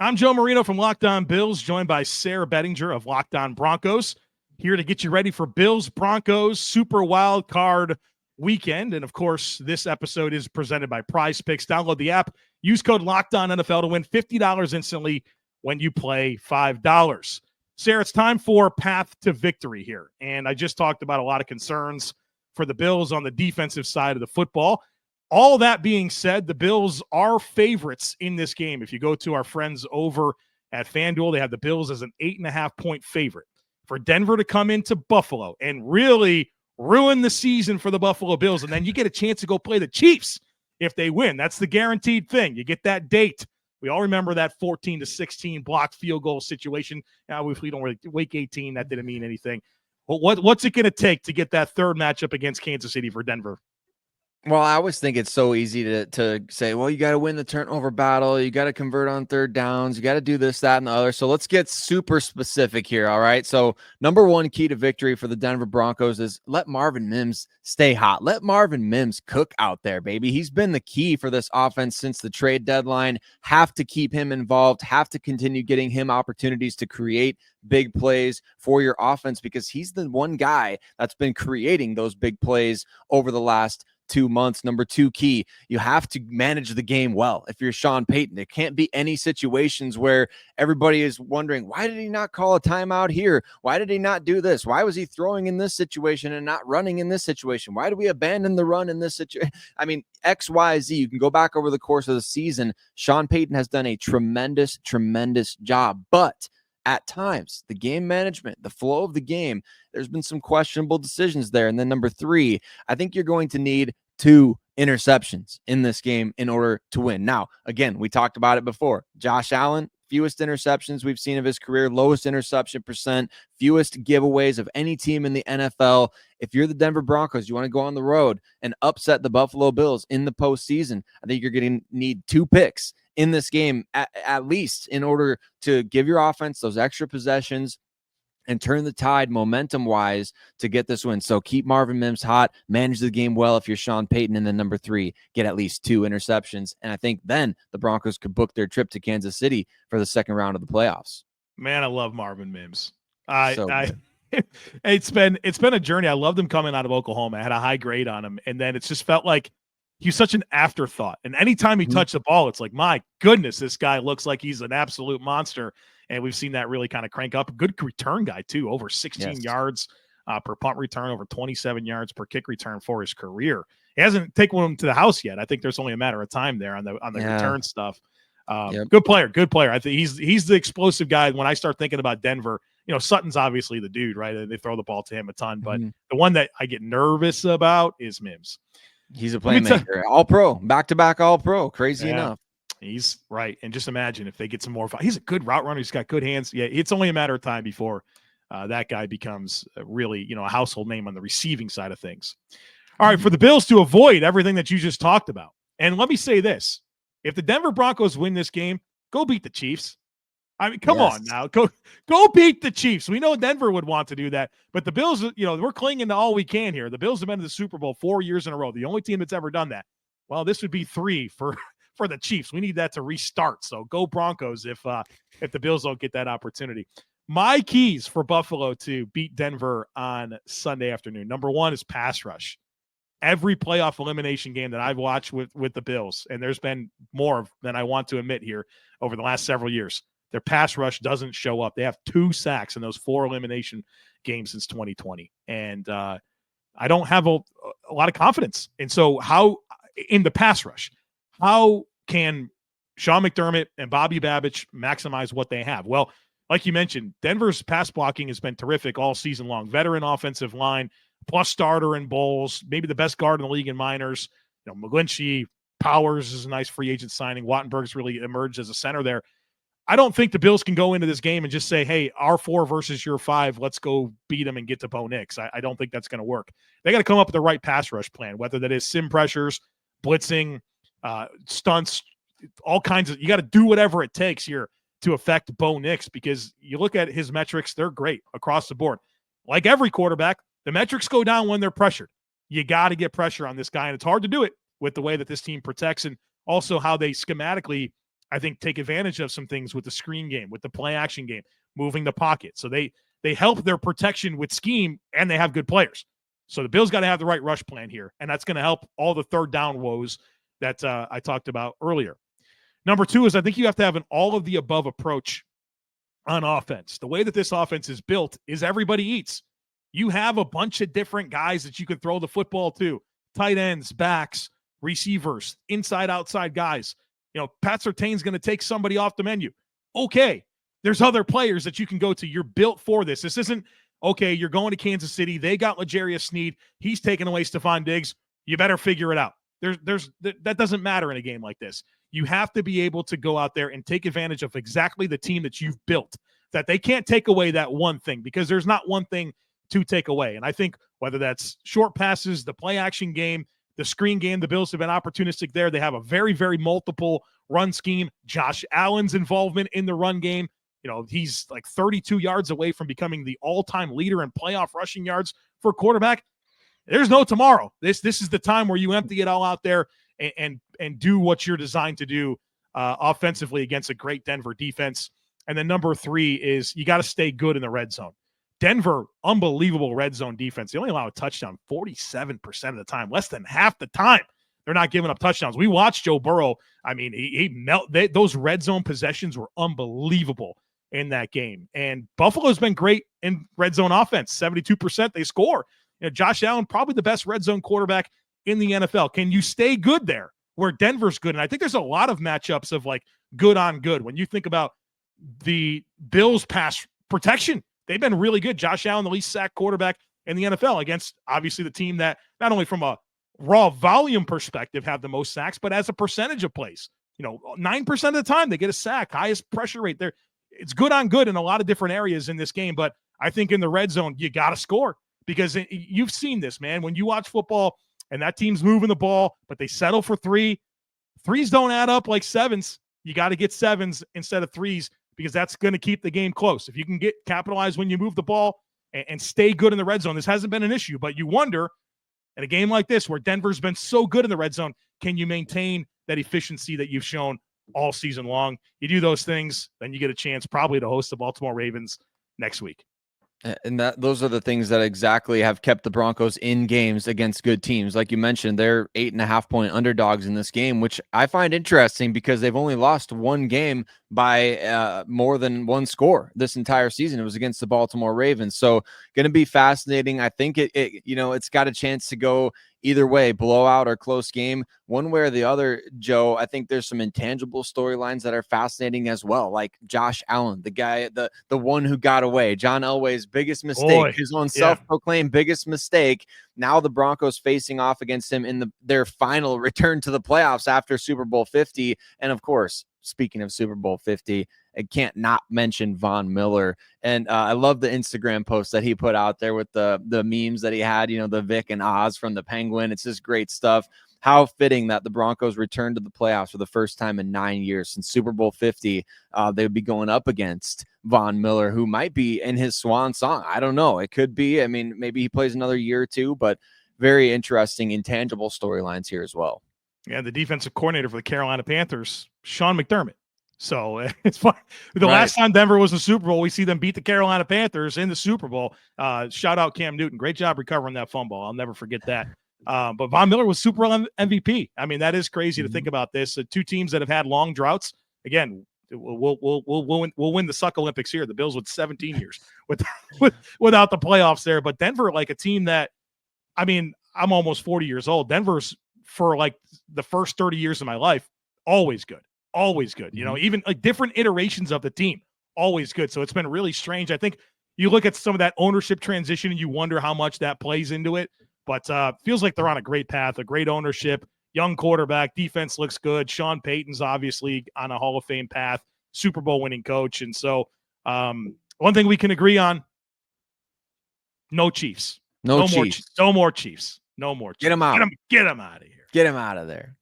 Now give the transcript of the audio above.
I'm Joe Marino from Locked On Bills, joined by Sayre Bedinger of Locked On Broncos, here to get you ready for Bills Broncos Super Wild Card Weekend. And of course, this episode is presented by PrizePicks. Download the app, use code Locked On NFL to win $50 instantly when you play $5. Sayre, it's time for path to victory here. And I just talked about a lot of concerns for the Bills on the defensive side of the football. All that being said, the Bills are favorites in this game. If you go to our friends over at FanDuel, they have the Bills as an 8.5-point favorite. For Denver to come into Buffalo and really ruin the season for the Buffalo Bills, and then you get a chance to go play the Chiefs if they win. That's the guaranteed thing. You get that date. We all remember that 14-16 blocked field goal situation. Now, if we don't really week 18, that didn't mean anything. But what's it going to take to get that third matchup against Kansas City for Denver? Well, I always think it's so easy to say, well, you got to win the turnover battle. You got to convert on third downs. You got to do this, that, and the other. So let's get super specific here. All right. So number one key to victory for the Denver Broncos is let Marvin Mims stay hot. Let Marvin Mims cook out there, baby. He's been the key for this offense since the trade deadline. Have to keep him involved, have to continue getting him opportunities to create big plays for your offense because he's the one guy that's been creating those big plays over the last 2 months. Number two key, you have to manage the game well. If you're Sean Payton, there can't be any situations where everybody is wondering, why did he not call a timeout here? Why did he not do this? Why was he throwing in this situation and not running in this situation? Why do we abandon the run in this situation? I mean, X, Y, Z. You can go back over the course of the season. Sean Payton has done a tremendous job, but at times, the game management, the flow of the game, there's been some questionable decisions there. And then number three, I think you're going to need 2 interceptions in this game in order to win. Now, again, we talked about it before. Josh Allen, fewest interceptions we've seen of his career, lowest interception percent, fewest giveaways of any team in the NFL. If you're the Denver Broncos, you want to go on the road and upset the Buffalo Bills in the postseason, I think you're going to need 2 picks in this game, at least in order to give your offense those extra possessions and turn the tide momentum-wise to get this win. So keep Marvin Mims hot, manage the game well if you're Sean Payton, and then number 3, get at least 2 interceptions. And I think then the Broncos could book their trip to Kansas City for the second round of the playoffs. Man, I love Marvin Mims. It's been a journey. I loved him coming out of Oklahoma. I had a high grade on him, and then it's just felt like he's such an afterthought. And anytime he touched the ball, it's like, my goodness, this guy looks like he's an absolute monster. And we've seen that really kind of crank up. Good return guy, too. Over 16 yards per punt return, over 27 yards per kick return for his career. He hasn't taken one to the house yet. I think there's only a matter of time there on the return stuff. Good player. I think he's the explosive guy. When I start thinking about Denver, Sutton's obviously the dude, right? They throw the ball to him a ton. But the one that I get nervous about is Mims. He's a playmaker. All-pro. Back-to-back all-pro. Crazy enough. He's right. And just imagine if they get some more. He's a good route runner. He's got good hands. Yeah, it's only a matter of time before that guy becomes really, a household name on the receiving side of things. All right, for the Bills to avoid everything that you just talked about. And let me say this. If the Denver Broncos win this game, go beat the Chiefs. I mean, come on now. Go beat the Chiefs. We know Denver would want to do that. But the Bills, we're clinging to all we can here. The Bills have been to the Super Bowl 4 years in a row. The only team that's ever done that. Well, this would be 3 for the Chiefs. We need that to restart. So go Broncos if the Bills don't get that opportunity. My keys for Buffalo to beat Denver on Sunday afternoon. Number 1 is pass rush. Every playoff elimination game that I've watched with the Bills, and there's been more than I want to admit here over the last several years, their pass rush doesn't show up. They have 2 sacks in those 4 elimination games since 2020. And I don't have a lot of confidence. And so in the pass rush, how can Sean McDermott and Bobby Babich maximize what they have? Well, like you mentioned, Denver's pass blocking has been terrific all season long. Veteran offensive line, plus starter in bowls, maybe the best guard in the league in minors. McGlinchey, Powers is a nice free agent signing. Wattenberg's really emerged as a center there. I don't think the Bills can go into this game and just say, hey, our 4 versus your 5, let's go beat them and get to Bo Nix. I don't think that's going to work. They got to come up with the right pass rush plan, whether that is sim pressures, blitzing, stunts, all kinds of – you got to do whatever it takes here to affect Bo Nix, because you look at his metrics, they're great across the board. Like every quarterback, the metrics go down when they're pressured. You got to get pressure on this guy, and it's hard to do it with the way that this team protects and also how they schematically – I think, take advantage of some things with the screen game, with the play action game, moving the pocket. So they help their protection with scheme, and they have good players. So the Bills got to have the right rush plan here, and that's going to help all the third down woes that I talked about earlier. Number 2 is I think you have to have an all-of-the-above approach on offense. The way that this offense is built is everybody eats. You have a bunch of different guys that you can throw the football to, tight ends, backs, receivers, inside, outside guys. Pat Surtain's going to take somebody off the menu. Okay, there's other players that you can go to. You're built for this. This isn't, okay, you're going to Kansas City. They got L'Jarius Sneed. He's taking away Stephon Diggs. You better figure it out. That doesn't matter in a game like this. You have to be able to go out there and take advantage of exactly the team that you've built, that they can't take away that one thing, because there's not one thing to take away. And I think whether that's short passes, the play action game, the screen game, the Bills have been opportunistic there. They have a very, very multiple run scheme. Josh Allen's involvement in the run game, he's like 32 yards away from becoming the all-time leader in playoff rushing yards for a quarterback. There's no tomorrow. This is the time where you empty it all out there and do what you're designed to do offensively against a great Denver defense. And then number 3 is you got to stay good in the red zone. Denver, unbelievable red zone defense. They only allow a touchdown 47% of the time, less than half the time. They're not giving up touchdowns. We watched Joe Burrow. I mean, those red zone possessions were unbelievable in that game. And Buffalo's been great in red zone offense. 72% they score. Josh Allen, probably the best red zone quarterback in the NFL. Can you stay good there where Denver's good? And I think there's a lot of matchups of like good on good. When you think about the Bills pass protection, they've been really good. Josh Allen, the least sacked quarterback in the NFL, against obviously the team that not only from a raw volume perspective have the most sacks, but as a percentage of plays, 9% of the time they get a sack, highest pressure rate there. It's good on good in a lot of different areas in this game. But I think in the red zone, you got to score, because you've seen this, man. When you watch football and that team's moving the ball, but they settle for 3, 3s don't add up like 7s. You got to get 7s instead of 3s, because that's going to keep the game close. If you can capitalize when you move the ball and stay good in the red zone, this hasn't been an issue. But you wonder, in a game like this where Denver's been so good in the red zone, can you maintain that efficiency that you've shown all season long? You do those things, then you get a chance probably to host the Baltimore Ravens next week. And those are the things that exactly have kept the Broncos in games against good teams. Like you mentioned, they're 8.5-point underdogs in this game, which I find interesting because they've only lost one game by more than one score this entire season. It was against the Baltimore Ravens. So going to be fascinating. I think it's got a chance to go either way, blowout or close game, one way or the other. Joe, I think there's some intangible storylines that are fascinating as well, like Josh Allen, the guy, the one who got away, John Elway's biggest mistake, his own self-proclaimed biggest mistake. Now the Broncos facing off against him in their final return to the playoffs after Super Bowl 50. And of course, speaking of Super Bowl 50, I can't not mention Von Miller. And I love the Instagram post that he put out there with the memes that he had, the Vic and Oz from the Penguin. It's just great stuff. How fitting that the Broncos returned to the playoffs for the first time in 9 years since Super Bowl 50. They would be going up against Von Miller, who might be in his swan song. I don't know. It could be. I mean, maybe he plays another year or two, but very interesting, intangible storylines here as well. Yeah, the defensive coordinator for the Carolina Panthers, Sean McDermott. So it's fun. The last time Denver was in the Super Bowl, we see them beat the Carolina Panthers in the Super Bowl. Shout out Cam Newton. Great job recovering that fumble. I'll never forget that. But Von Miller was Super Bowl MVP. I mean, that is crazy to think about this. Two teams that have had long droughts. Again, we'll win the Suck Olympics here. The Bills with 17 years without the playoffs there. But Denver, like a team that, I mean, I'm almost 40 years old. Denver's, for like the first 30 years of my life, always good. Always good. Even like different iterations of the team, always good. So it's been really strange. I think you look at some of that ownership transition and you wonder how much that plays into it. But feels like they're on a great path, a great ownership, young quarterback, defense looks good. Sean Payton's obviously on a Hall of Fame path, Super Bowl winning coach. And so one thing we can agree on, no Chiefs. No more Chiefs. No more Chiefs. Get them out. Get them out of here. Get him out of there.